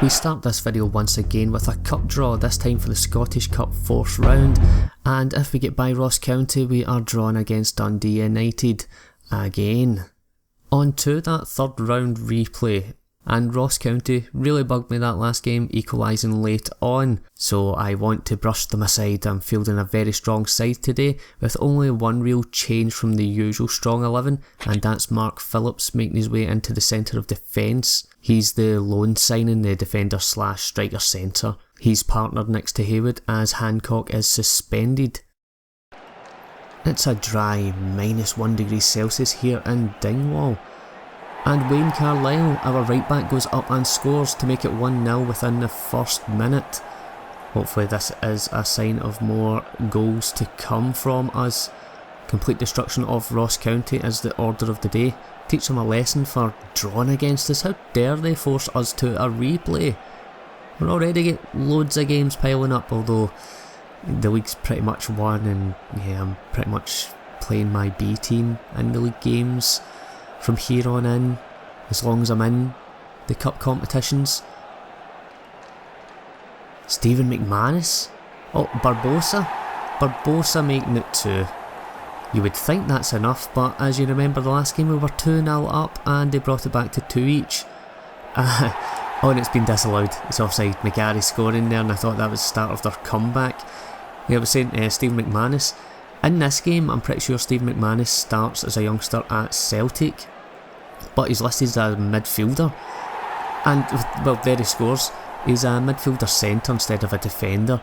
We start this video once again with a cup draw, this time for the Scottish Cup 4th round, and if we get by Ross County we are drawn against Dundee United again. On to that third round replay, and Ross County really bugged me that last game, equalising late on, so I want to brush them aside. I'm fielding a very strong side today with only one real change from the usual strong 11, and that's Mark Phillips making his way into the centre of defence. He's the loan signing, the defender slash striker centre. He's partnered next to Haywood as Hancock is suspended. It's a dry -1 degrees Celsius here in Dingwall. And Wayne Carlisle, our right back, goes up and scores to make it 1-0 within the first minute. Hopefully this is a sign of more goals to come from us. Complete destruction of Ross County is the order of the day. Teach them a lesson for drawing against us. How dare they force us to a replay? We're already get loads of games piling up, although the league's pretty much won, and yeah, I'm pretty much playing my B team in the league games from here on in, as long as I'm in the cup competitions. Stephen McManus? Oh, Barbosa making it 2. You would think that's enough, but as you remember the last game we were 2-0 up and they brought it back to 2 each. Oh, and it's been disallowed. It's offside. McGarry scoring there, and I thought that was the start of their comeback. Yeah, I was saying Stephen McManus. In this game, I'm pretty sure Stephen McManus starts as a youngster at Celtic, but he's listed as a midfielder. And, well, there he scores. He's a midfielder centre instead of a defender.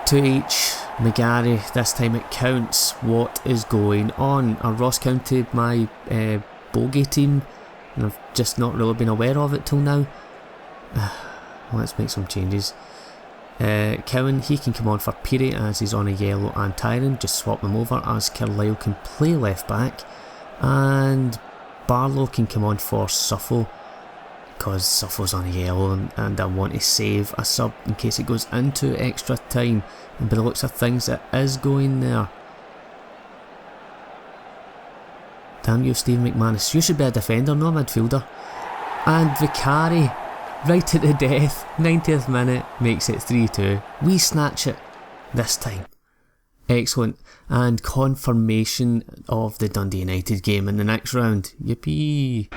2 each. McGarry, this time it counts. What is going on? Are Ross County my bogey team? And I've just not really been aware of it till now. Let's make some changes. Cowan, he can come on for Peeper as he's on a yellow, and Tyron, just swap them over as Carlisle can play left back, and Barlow can come on for Suffo because Suffo's on a yellow, and I want to save a sub in case it goes into extra time, and by the looks of things it is going there. Damn you, Steve McManus, you should be a defender, not a midfielder. And Vicari, right at the death, 90th minute, makes it 3-2. We snatch it this time. Excellent. And confirmation of the Dundee United game in the next round. Yippee!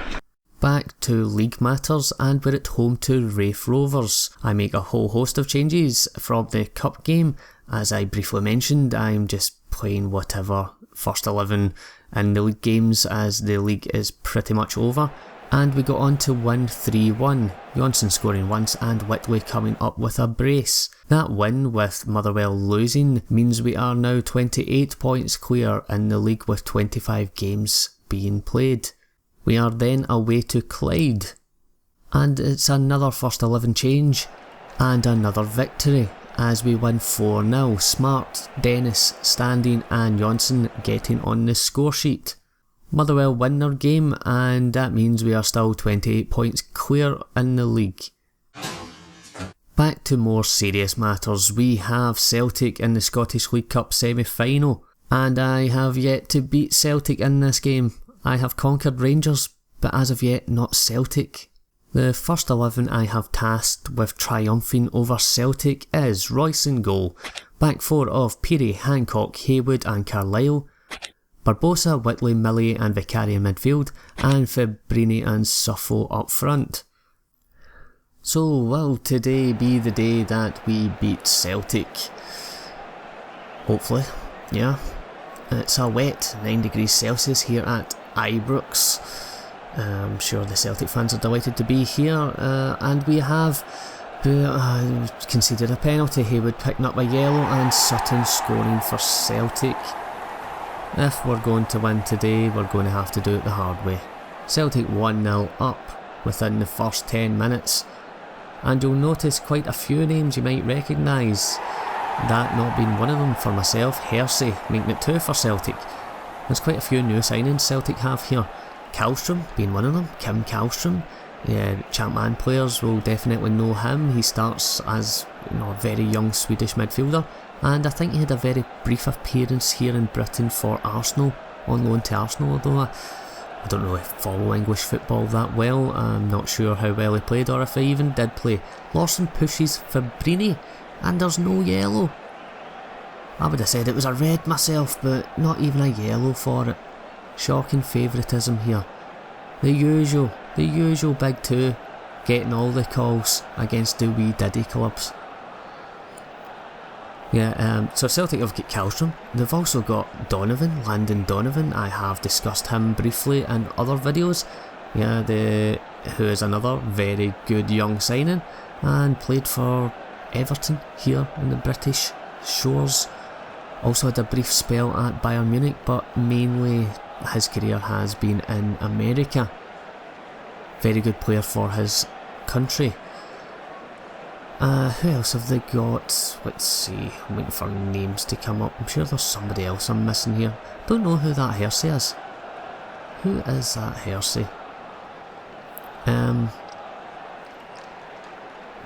Back to league matters, and we're at home to Raith Rovers. I make a whole host of changes from the cup game. As I briefly mentioned, I'm just playing whatever first 11 in the league games as the league is pretty much over. And we got on to win 3-1, Johnson scoring once and Whitley coming up with a brace. That win, with Motherwell losing, means we are now 28 points clear in the league with 25 games being played. We are then away to Clyde, and it's another first 11 change and another victory as we win 4-0. Smart, Dennis, Standing and Johnson getting on the score sheet. Motherwell win their game, and that means we are still 28 points clear in the league. Back to more serious matters. We have Celtic in the Scottish League Cup semi-final, and I have yet to beat Celtic in this game. I have conquered Rangers, but as of yet not Celtic. The first 11 I have tasked with triumphing over Celtic is Royce in goal, back 4 of Peeper, Hancock, Haywood and Carlisle, Barbosa, Whitley, Millie and Vicari in midfield, and Fabrini and Suffo up front. So will today be the day that we beat Celtic? Hopefully, yeah. It's a wet 9 degrees Celsius here at Ibrox. I'm sure the Celtic fans are delighted to be here, and we have conceded a penalty. Haywood picking up a yellow and Sutton scoring for Celtic. If we're going to win today, we're going to have to do it the hard way. Celtic 1-0 up within the first 10 minutes, and you'll notice quite a few names you might recognise. That not being one of them for myself. Hersey making it 2 for Celtic. There's quite a few new signings Celtic have here. Kallstrom being one of them. Kim Kallstrom. Champman players will definitely know him. He starts as a very young Swedish midfielder, and I think he had a very brief appearance here in Britain for Arsenal, on loan to Arsenal, although I don't really follow English football that well. I'm not sure how well he played or if he even did play. Lawson pushes Fabrini and there's no yellow. I would have said it was a red myself, but not even a yellow for it. Shocking favouritism here. The usual big two getting all the calls against the wee diddy clubs. Yeah, so Celtic have got Kallstrom. They've also got Donovan, Landon Donovan. I have discussed him briefly in other videos. Yeah, who is another very good young signing and played for Everton here in the British shores. Also had a brief spell at Bayern Munich, but mainly his career has been in America. Very good player for his country. Who else have they got? Let's see, I'm waiting for names to come up. I'm sure there's somebody else I'm missing here. Don't know who that Hersey is. Who is that Hersey?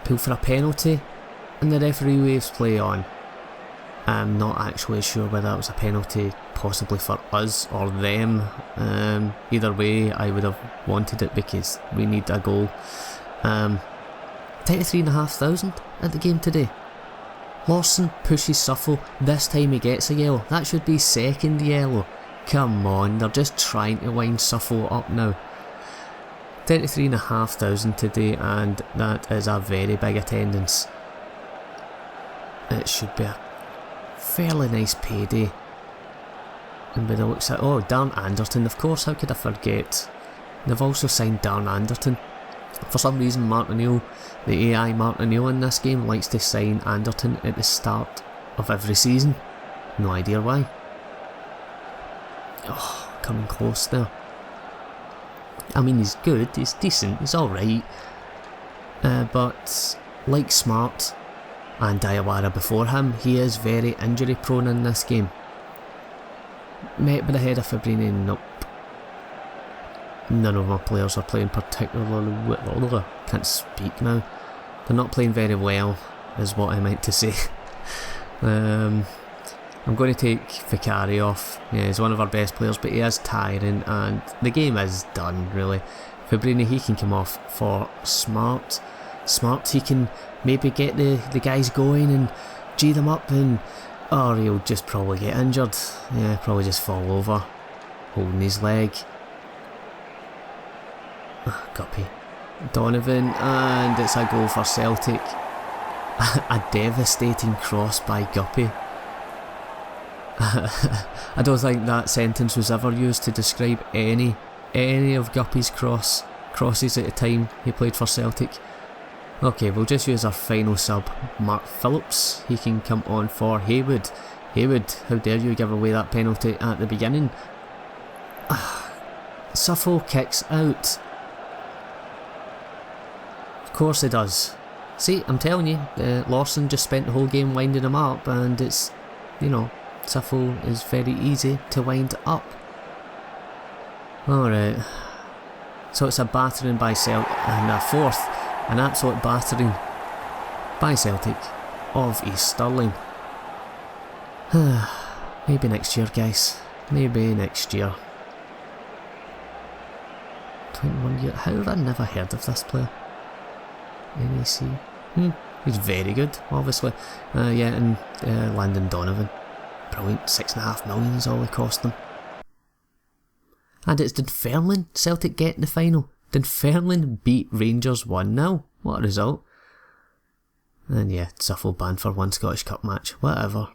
Pull for a penalty and the referee waves play on. I'm not actually sure whether that was a penalty possibly for us or them. Either way I would have wanted it because we need a goal. 33,500 at the game today. Lawson pushes Suffle. This time he gets a yellow. That should be second yellow. Come on, they're just trying to wind Suffle up now. 33,500 today, and that is a very big attendance. It should be a fairly nice payday. And by the looks at Darren Anderton, of course, how could I forget? They've also signed Darren Anderton. For some reason Mark O'Neill, the AI Mark O'Neill in this game, likes to sign Anderton at the start of every season. No idea why. Oh, coming close there. I mean, he's good, he's decent, he's alright. But like Smart and Diawara before him, he is very injury prone in this game. Met by the head of Fabrini, nope. None of my players are playing particularly well. Can't speak now. They're not playing very well, is what I meant to say. I'm going to take Vicari off. Yeah, he's one of our best players, but he is tiring, and the game is done, really. Fabrini, he can come off for Smart. Smart, he can maybe get the guys going and G them up, or he'll just probably get injured. Yeah, probably just fall over, holding his leg. Guppy. Donovan, and it's a goal for Celtic. A devastating cross by Guppy. I don't think that sentence was ever used to describe any of Guppy's crosses at the time he played for Celtic. Okay, we'll just use our final sub, Mark Phillips. He can come on for Haywood. Haywood, how dare you give away that penalty at the beginning? Suffle kicks out. Of course he does. See, I'm telling you, Lawson just spent the whole game winding him up, and it's, Suffle is very easy to wind up. Alright, so it's a battering by Celtic, and a fourth, an absolute battering by Celtic of East Stirling. Maybe next year, guys, maybe next year. 21 years, how have I never heard of this player? NAC. He's very good, obviously. Yeah, and Landon Donovan. Brilliant, 6.5 million is all it cost them. And it's Dunfermline Celtic get in the final. Dunfermline beat Rangers 1-0. What a result. And yeah, Suffle banned for one Scottish Cup match. Whatever.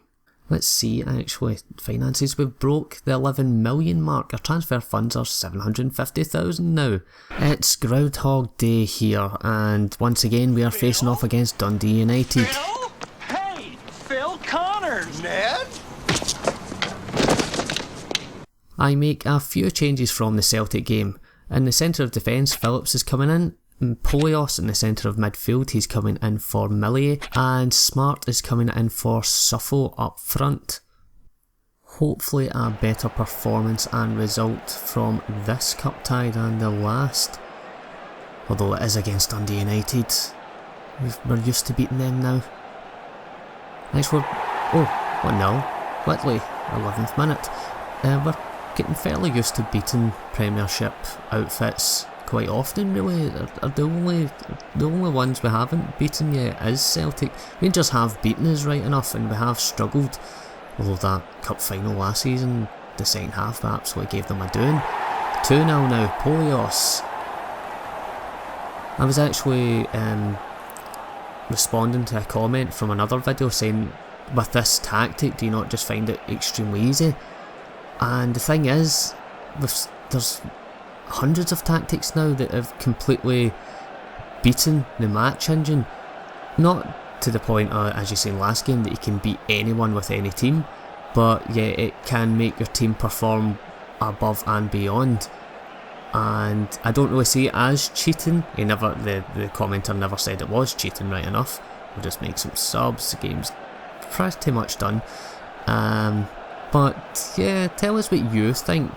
Let's see, actually, finances. We've broke the 11 million mark. Our transfer funds are 750,000 now. It's Groundhog Day here, and once again we are facing off against Dundee United. Phil? Hey, Phil Connors! Ned? I make a few changes from the Celtic game. In the centre of defence, Phillips is coming in. Polios in the centre of midfield, he's coming in for Millier, and Smart is coming in for Suffle up front. Hopefully a better performance and result from this cup tie than the last, although it is against Dundee United. We're used to beating them now. Nice, we're 1-0, Whitley, 11th minute. We're getting fairly used to beating Premiership outfits quite often, really. The only ones we haven't beaten yet is Celtic. Rangers have beaten us right enough, and we have struggled, although that cup final last season, the second half absolutely gave them a doing. 2-0 now, Polios. I was actually responding to a comment from another video saying, with this tactic, do you not just find it extremely easy? And the thing is, there's hundreds of tactics now that have completely beaten the match engine. Not to the point, as you seen last game, that you can beat anyone with any team, but yeah, it can make your team perform above and beyond. And I don't really see it as cheating. The commenter never said it was cheating, right enough. We'll just make some subs, the game's pretty much done. But yeah, tell us what you think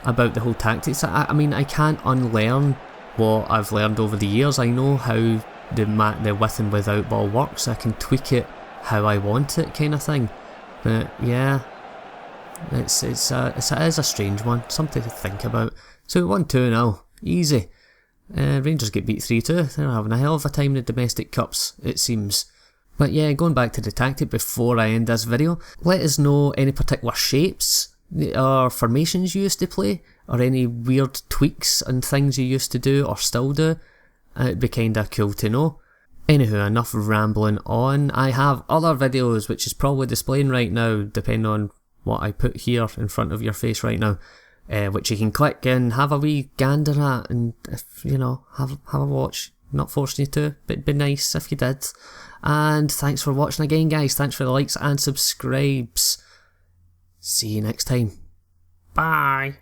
about the whole tactics. I mean, I can't unlearn what I've learned over the years. I know how the with and without ball works. I can tweak it how I want it, kind of thing. But yeah, it is a strange one, something to think about. So 1-2-0, easy. Rangers get beat 3-2. They're having a hell of a time in the domestic cups, it seems. But yeah, going back to the tactic before I end this video, let us know any particular shapes or formations you used to play, or any weird tweaks and things you used to do or still do. It'd be kinda cool to know. Anywho, enough rambling on. I have other videos which is probably displaying right now, depending on what I put here in front of your face right now, which you can click and have a wee gander at, and if you know, have a watch. Not forcing you to, but it'd be nice if you did. And thanks for watching again, guys. Thanks for the likes and subscribes. See you next time. Bye.